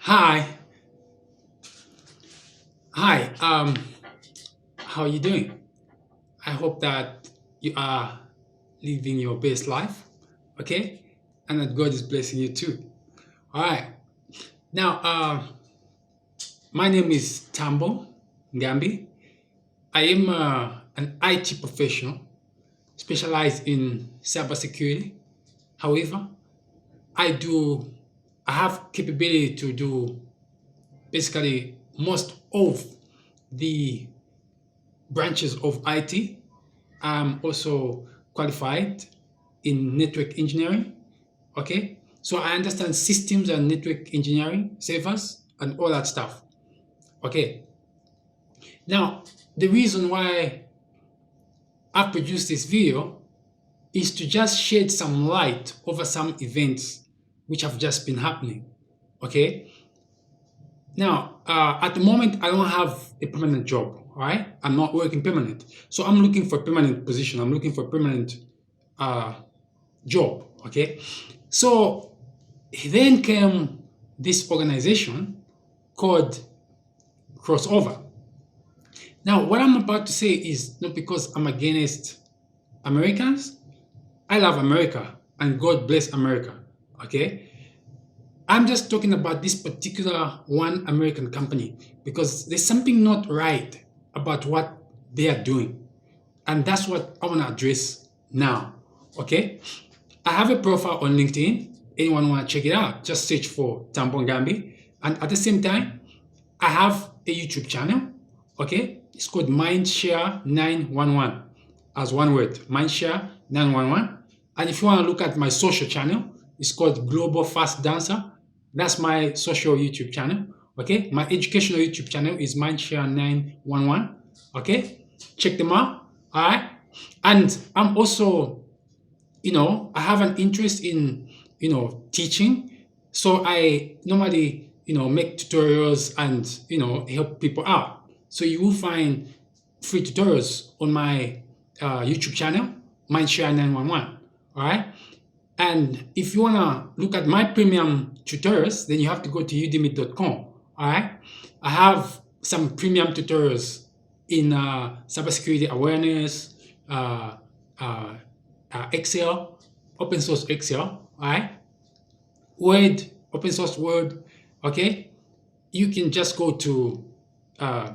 Hi, hi. How are you doing? I hope that you are living your best life, okay, and that God is blessing you too. All right. Now, my name is Tambo Ngambi. I am an IT professional specialized in cybersecurity. However, I do I have capability to do basically most of the branches of IT. I'm also qualified in network engineering. Okay. So I understand systems and network engineering, servers, and all that stuff. Okay. Now, the reason why I've produced this video is to just shed some light over some events which have just been happening. Okay. Now, at the moment, I don't have a permanent job. All right. I'm not working permanent. So I'm looking for a permanent position. I'm looking for a permanent uh, job. Okay. So then came this organization called Crossover. Now, what I'm about to say is not because I'm against Americans. I love America and God bless America. Okay. I'm just talking about this particular one American company because there's something not right about what they are doing. And that's what I want to address now. Okay. I have a profile on LinkedIn. Anyone want to check it out? Just search for Tampon Gambi. And at the same time, I have a YouTube channel. Okay. It's called Mindshare 911 as one word, Mindshare 911. And if you want to look at my social channel, it's called Global Fast Dancer. That's my social YouTube channel. Okay. My educational YouTube channel is Mindshare 911. Okay. Check them out. All right. And I'm also, I have an interest in, teaching. So I normally, make tutorials and, help people out. So you will find free tutorials on my YouTube channel, Mindshare 911. All right. And if you want to look at my premium tutors, then you have to go to udemy.com. All right. I have some premium tutorials in cybersecurity awareness, uh, uh, Excel, open source Excel, all right? Word, open source Word, okay? You can just go to uh,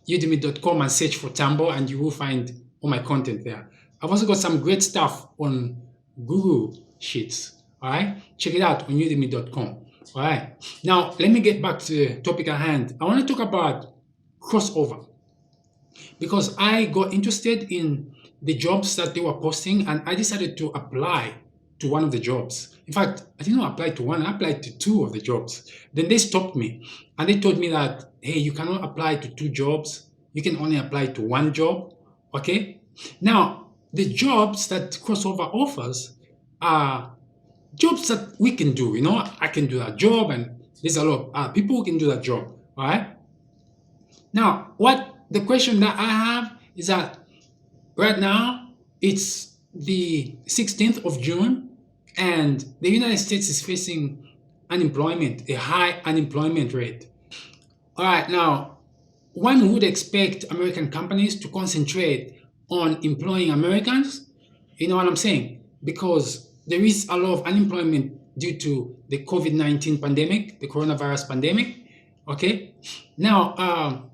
udemy.com and search for Tambo and you will find all my content there. I've also got some great stuff on Google Sheets, all right? Check it out on udemy.com, all right? Now, let me get back to the topic at hand. I want to talk about crossover because I got interested in the jobs that they were posting and I decided to apply to one of the jobs. In fact, I didn't apply to one, I applied to two of the jobs. Then they stopped me and they told me that, hey, you cannot apply to two jobs. You can only apply to one job. Okay. Now, the jobs that Crossover offers are jobs that we can do. I can do that job and there's a lot of people who can do that job. All right. Now, what the question that I have is that right now it's the 16th of June and the United States is facing unemployment, a high unemployment rate. All right, now one would expect American companies to concentrate on employing Americans. You know what I'm saying? Because there is a lot of unemployment due to the COVID-19 pandemic, the coronavirus pandemic. Okay. Now,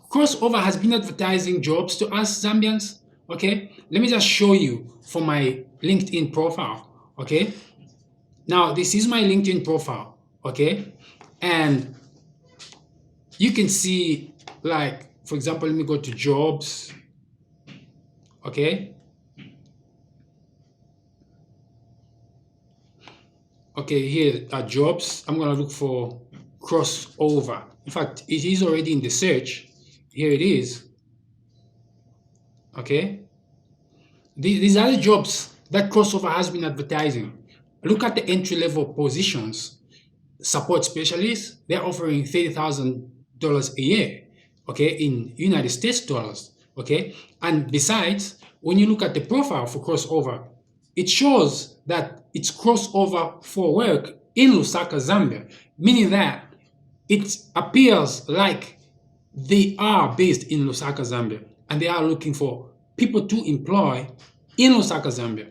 Crossover has been advertising jobs to us Zambians. Okay, let me just show you for my LinkedIn profile. Okay, now this is my LinkedIn profile. Okay, and you can see, like, for example, let me go to jobs. Okay, okay, here are jobs. I'm gonna look for crossover. In fact, it is already in the search. Here it is. Okay, these are the jobs that Crossover has been advertising. Look at the entry level positions. Support specialists, they're offering $30,000 a year, okay, in United States dollars, okay. And besides, when you look at the profile for Crossover, it shows that it's crossover for work in Lusaka, Zambia, meaning that it appears like they are based in Lusaka, Zambia, and they are looking for people to employ in Lusaka, Zambia.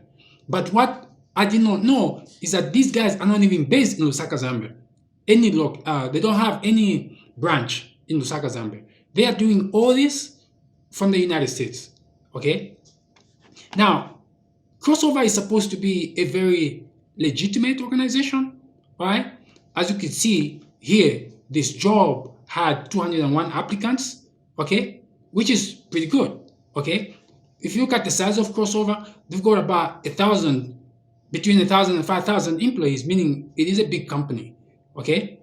But what I did not know is that these guys are not even based in Lusaka, Zambia. They don't have any branch in Lusaka, Zambia. They are doing all this from the United States. Okay. Now, Crossover is supposed to be a very legitimate organization, right? As you can see here, this job had 201 applicants, okay, which is pretty good, okay. If you look at the size of Crossover, they've got about between 1,000 and 5,000 employees, meaning it is a big company, okay.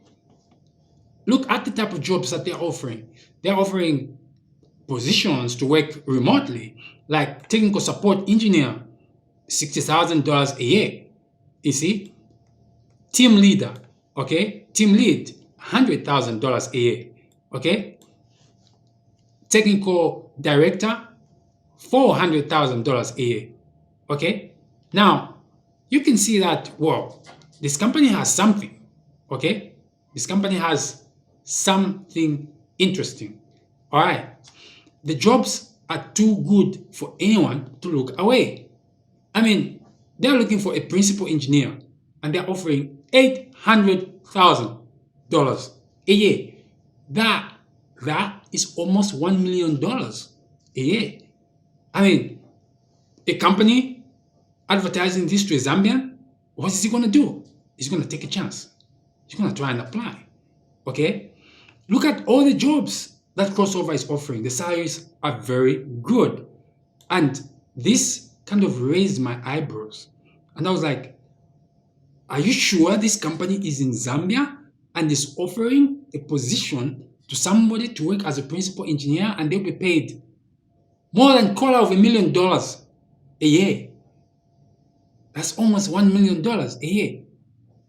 Look at the type of jobs that they're offering. They're offering positions to work remotely, like technical support engineer, $60,000 a year. You see, team leader, okay, team lead, $100,000 a year, okay, technical director, $400,000 a year, okay. Now you can see that, well, this company has something, okay. This company has something interesting. All right, the jobs are too good for anyone to look away. I mean, they're looking for a principal engineer and they're offering $800,000 a year. That is almost $1 million a year. I mean, a company advertising this to a Zambian, what is he going to do? He's going to take a chance. He's going to try and apply. Okay? Look at all the jobs that Crossover is offering. The salaries are very good. And this kind of raised my eyebrows. And I was like, are you sure this company is in Zambia and is offering a position to somebody to work as a principal engineer and they'll be paid more than $250,000 a year? That's almost $1 million a year.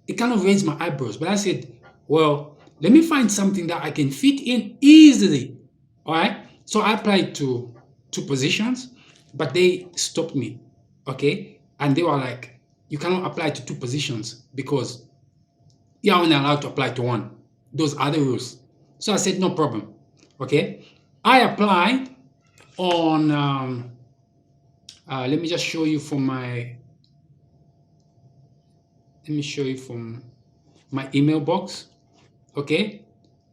It kind of raised my eyebrows. But I said, well, let me find something that I can fit in easily. All right. So I applied to 2 positions, but they stopped me. Okay. And they were like, you cannot apply to 2 positions because you're only allowed to apply to 1. Those are the rules. So I said, no problem. Okay. I applied on, let me just show you from my email box. Okay,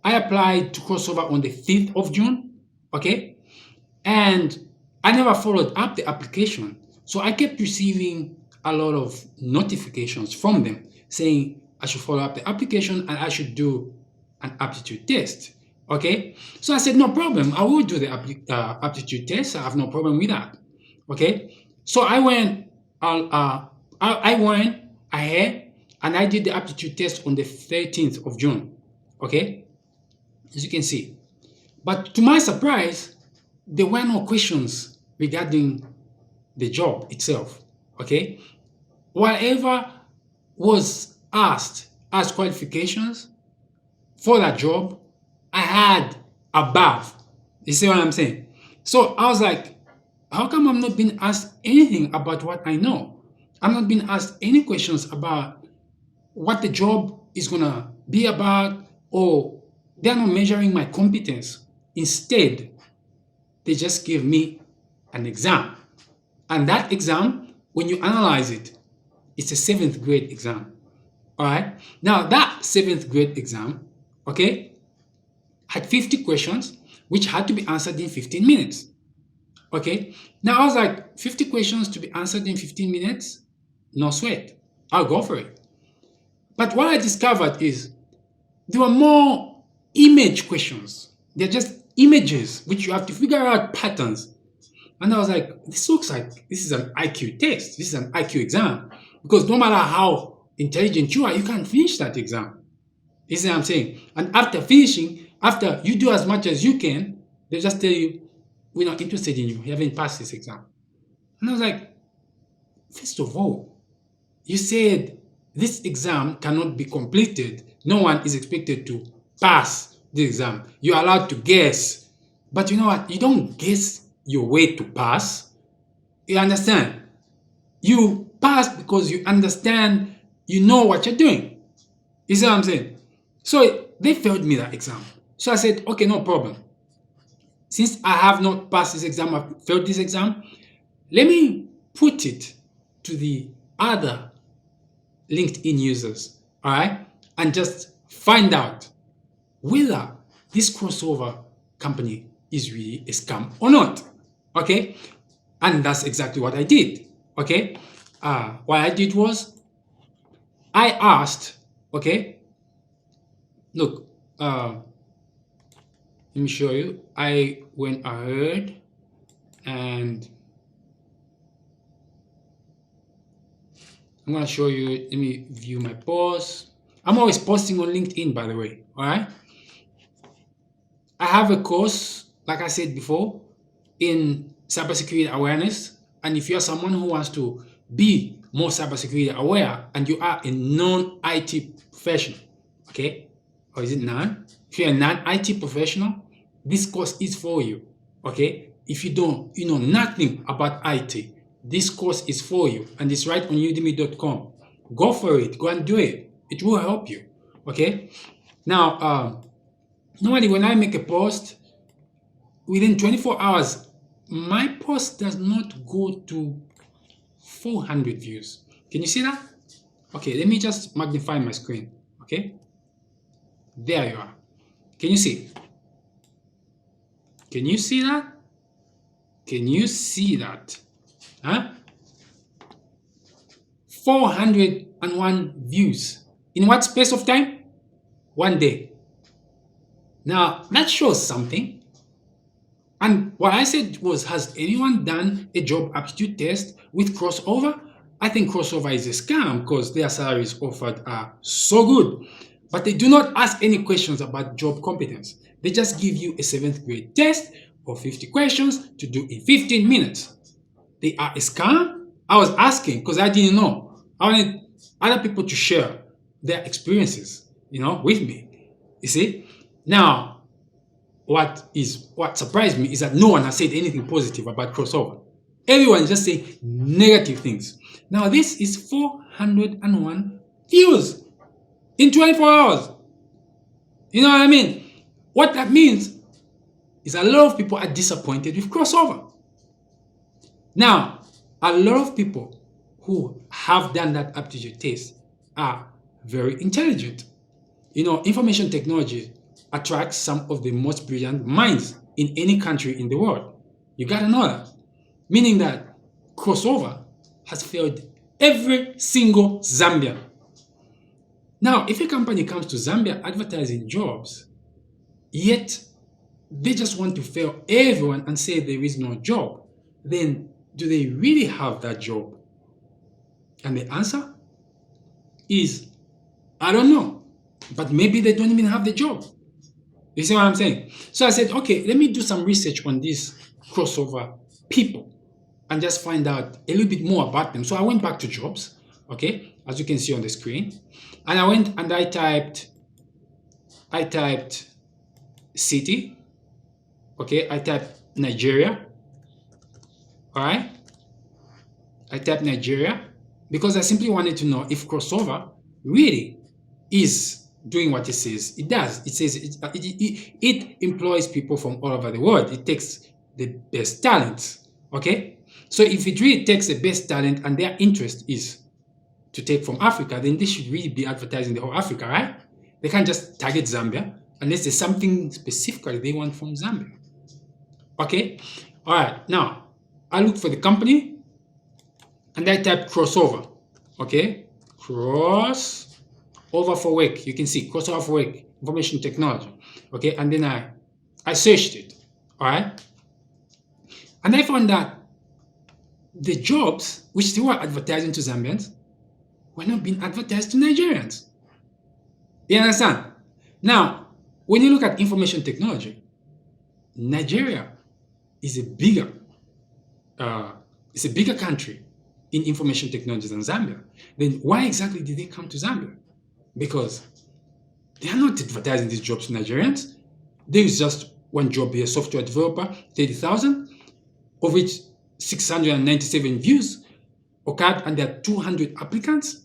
I applied to Crossover on the 5th of June. Okay, and I never followed up the application, so I kept receiving a lot of notifications from them saying I should follow up the application and I should do an aptitude test. Okay, so I said no problem, I will do the aptitude test. I have no problem with that. Okay, so I went ahead and I did the aptitude test on the 13th of June. Okay, as you can see. But to my surprise, there were no questions regarding the job itself. Okay, whatever was asked as qualifications for that job, I had above. You see what I'm saying? So I was like, how come I'm not being asked anything about what I know? I'm not being asked any questions about what the job is gonna be about, or they're not measuring my competence. Instead, they just give me an exam. And that exam, when you analyze it, it's a 7th grade exam. All right. Now that 7th grade exam, okay, had 50 questions, which had to be answered in 15 minutes. Okay. Now I was like, 50 questions to be answered in 15 minutes? No sweat. I'll go for it. But what I discovered is there were more image questions. They're just images, which you have to figure out patterns. And I was like, this looks like this is an IQ test. This is an IQ exam. Because no matter how intelligent you are, you can't finish that exam. You see what I'm saying? And after finishing, after you do as much as you can, they just tell you, we're not interested in you. You haven't passed this exam. And I was like, first of all, you said this exam cannot be completed. No one is expected to pass the exam. You're allowed to guess. But you know what? You don't guess your way to pass. You understand? You pass because you understand, you know what you're doing. You see what I'm saying? So they failed me that exam. So I said, okay, no problem. Since I have not passed this exam, I've failed this exam, let me put it to the other LinkedIn users, all right, and just find out whether this crossover company is really a scam or not. Okay, and that's exactly what I did. Okay, what I did was I asked, okay, look, let me show you. I went ahead and I'm gonna show you. Let me view my posts. I'm always posting on LinkedIn, by the way. All right. I have a course, like I said before, in cybersecurity awareness. And if you're someone who wants to be more cybersecurity aware and you are a non-IT professional, okay, or is it non? If you're a non-IT professional, this course is for you, okay? If you know nothing about IT, this course is for you, and it's right on udemy.com. Go for it. Go and do it. It will help you, okay? Now, normally when I make a post, within 24 hours, my post does not go to 400 views. Can you see that? Okay, let me just magnify my screen, okay? There you are. Can you see? Can you see that? Can you see that? Huh? 401 views. In what space of time? One day. Now, that shows something. And what I said was, has anyone done a job aptitude test with crossover? I think crossover is a scam because their salaries offered are so good. But they do not ask any questions about job competence. They just give you a 7th grade test or 50 questions to do in 15 minutes. They are a scam? I was asking because I didn't know. I wanted other people to share their experiences, with me. You see? Now, what surprised me is that no one has said anything positive about crossover. Everyone is just saying negative things. Now, this is 401 views in 24 hours. You know what I mean? What that means is a lot of people are disappointed with crossover. Now, a lot of people who have done that aptitude test are very intelligent. Information technology attracts some of the most brilliant minds in any country in the world. You gotta know that. Meaning that crossover has failed every single Zambian. Now, if a company comes to Zambia advertising jobs, yet they just want to fail everyone and say there is no job, then do they really have that job? And the answer is, I don't know. But maybe they don't even have the job. You see what I'm saying? So I said, okay, let me do some research on these crossover people and just find out a little bit more about them. So I went back to jobs, okay, as you can see on the screen. And I went and I typed city, okay, I typed Nigeria, all right? I typed Nigeria because I simply wanted to know if crossover really is doing what it says it does. It says it employs people from all over the world. It takes the best talents, okay? So if it really takes the best talent and their interest is to take from Africa, then they should really be advertising the whole Africa, right? They can't just target Zambia unless there's something specifically they want from Zambia, okay? All right, now I looked for the company and I typed crossover, okay? Crossover for work. You can see crossover for work, information technology, okay? And then I searched it, all right? And I found that the jobs which they were advertising to Zambians were not being advertised to Nigerians. You understand? Now, when you look at information technology, Nigeria is a bigger country in information technology than Zambia. Then why exactly did they come to Zambia? Because they are not advertising these jobs to Nigerians. There is just one job here, software developer, 30,000, of which 697 views occurred, and there are 200 applicants.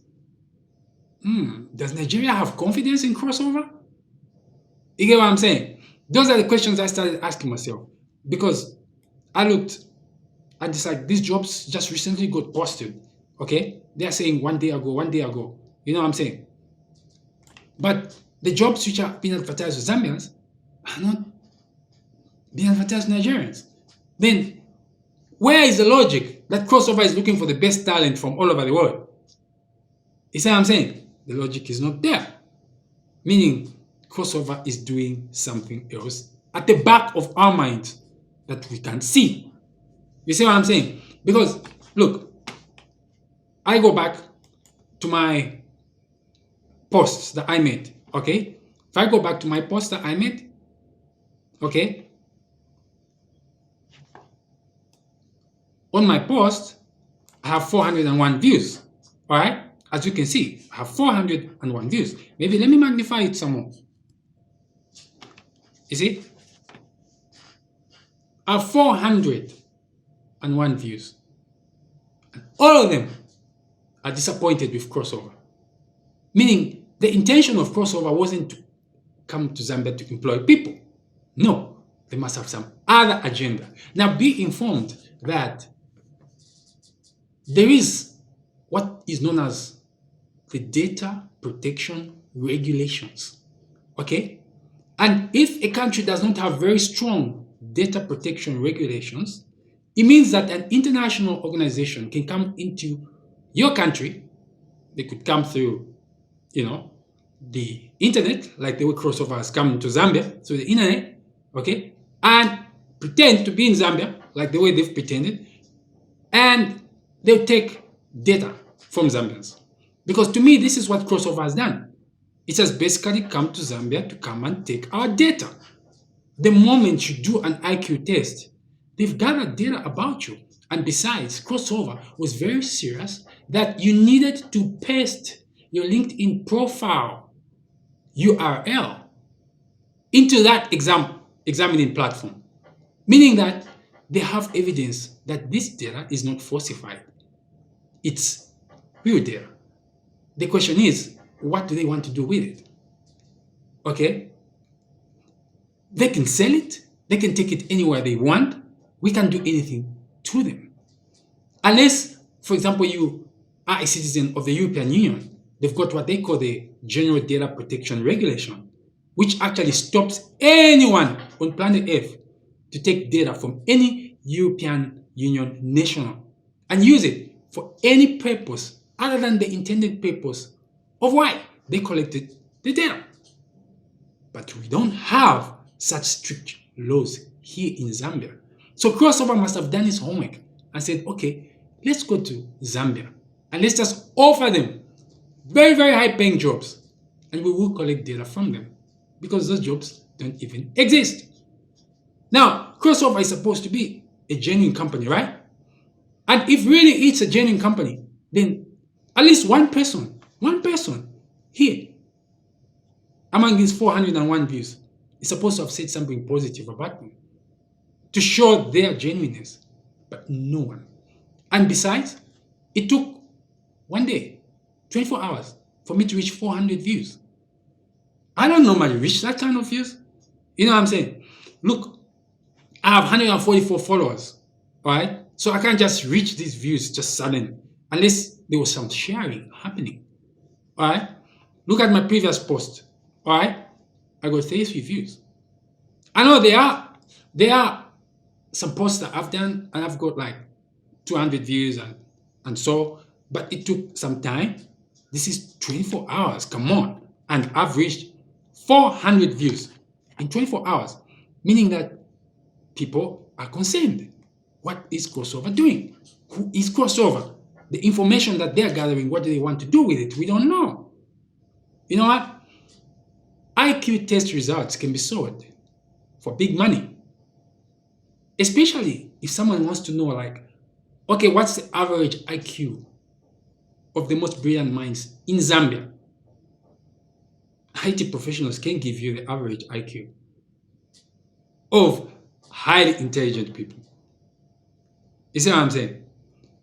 Does Nigeria have confidence in crossover? You get what I'm saying? Those are the questions I started asking myself because I looked and it's like these jobs just recently got posted. Okay, they are saying 1 day ago, 1 day ago. You know what I'm saying? But the jobs which are being advertised to Zambians are not being advertised to Nigerians. Then where is the logic that crossover is looking for the best talent from all over the world? You see what I'm saying? The logic is not there. Meaning crossover is doing something else at the back of our minds that we can see. You see what I'm saying? Because look, I go back to my posts that I made. Okay? If I go back to my post that I made, okay, on my post, I have 401 views. All right? As you can see, I have 401 views. Maybe let me magnify it some more. You see? I have 401 views. And all of them are disappointed with crossover. Meaning, the intention of crossover wasn't to come to Zambia to employ people. No, they must have some other agenda. Now, be informed that there is what is known as the data protection regulations. Okay? And if a country does not have very strong data protection regulations, it means that an international organization can come into your country. They could come through, the internet, like the way crossover has come to Zambia, through the internet, okay, and pretend to be in Zambia, like the way they've pretended, and they'll take data from Zambians. Because to me, this is what crossover has done. It has basically come to Zambia to come and take our data. The moment you do an IQ test, they've gathered data about you. And besides, crossover was very serious that you needed to paste your LinkedIn profile URL into that examining platform, meaning that they have evidence that this data is not falsified. It's real data. The question is, what do they want to do with it? Okay? They can sell it. They can take it anywhere they want. We can't do anything to them. Unless, for example, you are a citizen of the European Union. They've got what they call the General Data Protection Regulation, which actually stops anyone on planet Earth to take data from any European Union national and use it for any purpose other than the intended purpose of why they collected the data. But we don't have such strict laws here in Zambia. So crossover must have done its homework and said, okay, let's go to Zambia and let's just offer them very, very high paying jobs and we will collect data from them because those jobs don't even exist. Now, crossover is supposed to be a genuine company, right? And if really it's a genuine company, then at least one person here among these 401 views is supposed to have said something positive about them to show their genuineness, but no one. And besides, it took 1 day, 24 hours for me to reach 400 views. I don't normally reach that kind of views. You know what I'm saying? Look, I have 144 followers, all right? So I can't just reach these views just suddenly, unless there was some sharing happening, all right? Look at my previous post, all right? I got 33 views. I know there are some posts that I've done and I've got like 200 views and so, but it took some time. This is 24 hours, come on. And I've reached 400 views in 24 hours, meaning that people are concerned. What is crossover doing? Who is crossover? The information that they're gathering, what do they want to do with it? We don't know. You know what? IQ test results can be sold for big money. Especially if someone wants to know, like, okay, what's the average IQ of the most brilliant minds in Zambia? IT professionals can give you the average IQ of highly intelligent people. You see what I'm saying?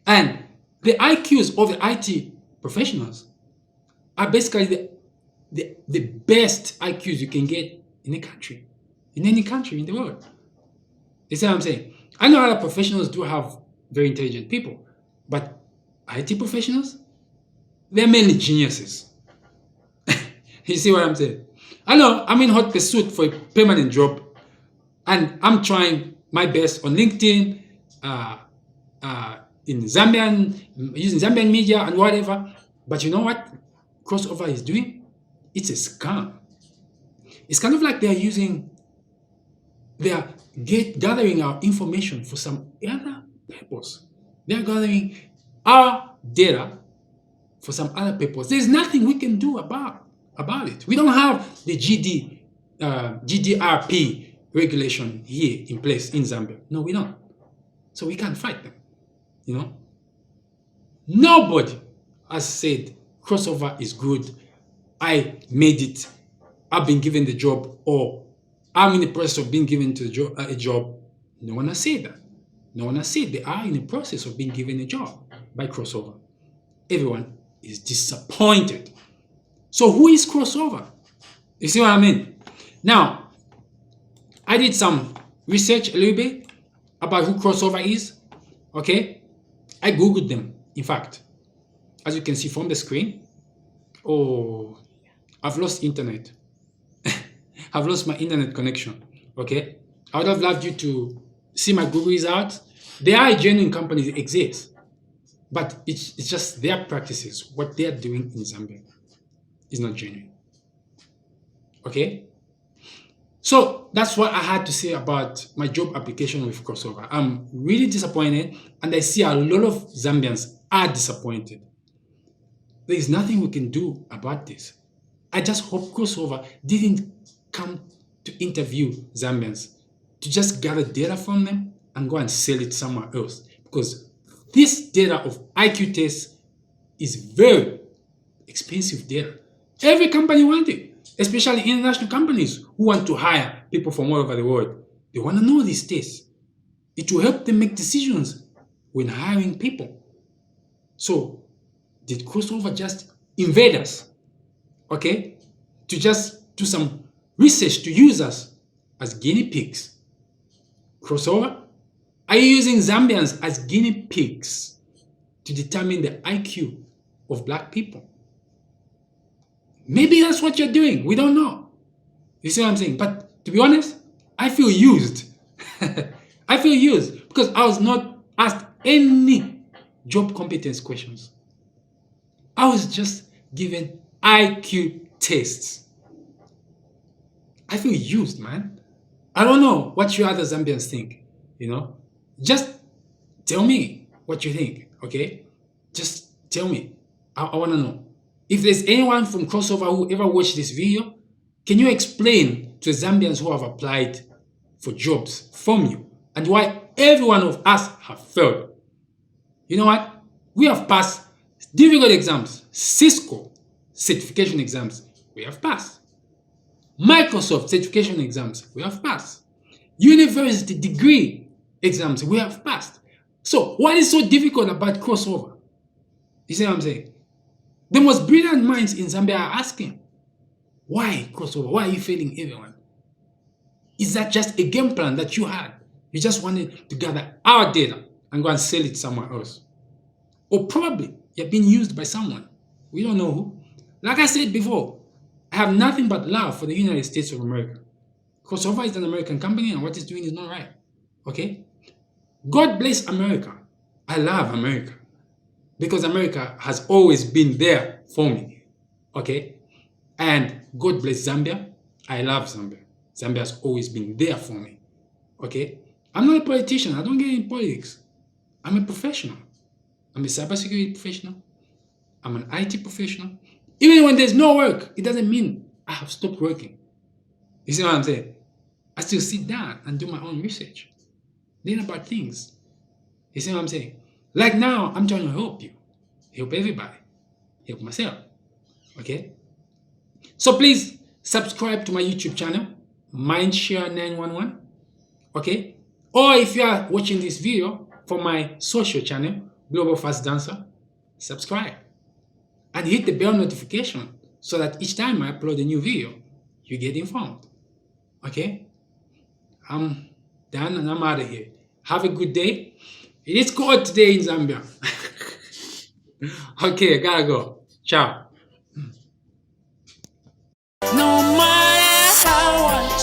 And the IQs of the IT professionals are basically the best IQs you can get in a country, in any country in the world. You see what I'm saying? I know other professionals do have very intelligent people, but IT professionals, they're mainly geniuses. You see what I'm saying? I know I'm in hot pursuit for a permanent job, and I'm trying my best on LinkedIn, in Zambian, using Zambian media and whatever. But you know what Crossover is doing? It's a scam. It's kind of like they are gathering our information for some other purpose. They are gathering our data for some other purpose. There's nothing we can do about it. We don't have the GDRP regulation here in place in Zambia. No, we don't. So we can't fight them. You know, nobody has said Crossover is good. I made it. I've been given the job, or I'm in the process of being given to a job. No one has said that. No one has said they are in the process of being given a job by Crossover. Everyone is disappointed. So who is Crossover? You see what I mean? Now, I did some research a little bit about who Crossover is. Okay? I Googled them, in fact. As you can see from the screen. Oh, I've lost internet. I've lost my internet connection. Okay? I would have loved you to see my Google results. There are genuine companies that exist. But it's just their practices, what they are doing in Zambia is not genuine. Okay? So that's what I had to say about my job application with Crossover. I'm really disappointed, and I see a lot of Zambians are disappointed. There is nothing we can do about this. I just hope Crossover didn't come to interview Zambians, to just gather data from them and go and sell it somewhere else. Because this data of IQ tests is very expensive data. Every company wants it, especially international companies who want to hire people from all over the world. They want to know these tests. It will help them make decisions when hiring people. So, did Crossover just invade us? Okay? To just do some research to use us as guinea pigs? Crossover? Are you using Zambians as guinea pigs to determine the IQ of black people? Maybe that's what you're doing. We don't know. You see what I'm saying? But to be honest, I feel used. I feel used because I was not asked any job competence questions. I was just given IQ tests. I feel used, man. I don't know what you other Zambians think, you know? Just tell me what you think, okay? Just tell me. I want to know. If there's anyone from Crossover who ever watched this video, can you explain to Zambians who have applied for jobs from you and why every one of us have failed? You know what? We have passed difficult exams, Cisco certification exams, we have passed. Microsoft certification exams, we have passed. University degree exams, we have passed. So what is so difficult about Crossover? You see what I'm saying? The most brilliant minds in Zambia are asking, why Crossover? Why are you failing everyone? Is that just a game plan that you had? You just wanted to gather our data and go and sell it somewhere else. Or probably you're being used by someone. We don't know who. Like I said before, I have nothing but love for the United States of America. Crossover is an American company and what it's doing is not right. Okay? God bless America. I love America. Because America has always been there for me. Okay? And God bless Zambia. I love Zambia. Zambia has always been there for me. Okay? I'm not a politician. I don't get in politics. I'm a professional. I'm a cybersecurity professional. I'm an IT professional. Even when there's no work, it doesn't mean I have stopped working. You see what I'm saying? I still sit down and do my own research. Learn about things. You see what I'm saying? Like now, I'm trying to help you. Help everybody. Help myself. Okay? So please subscribe to my YouTube channel, Mindshare911. Okay? Or if you are watching this video from my social channel, Global Fast Dancer, subscribe. and hit the bell notification so that each time I upload a new video, you get informed. Okay? I'm done and I'm out of here. Have a good day. It is cold today in Zambia. Okay, I gotta go. Ciao. No matter how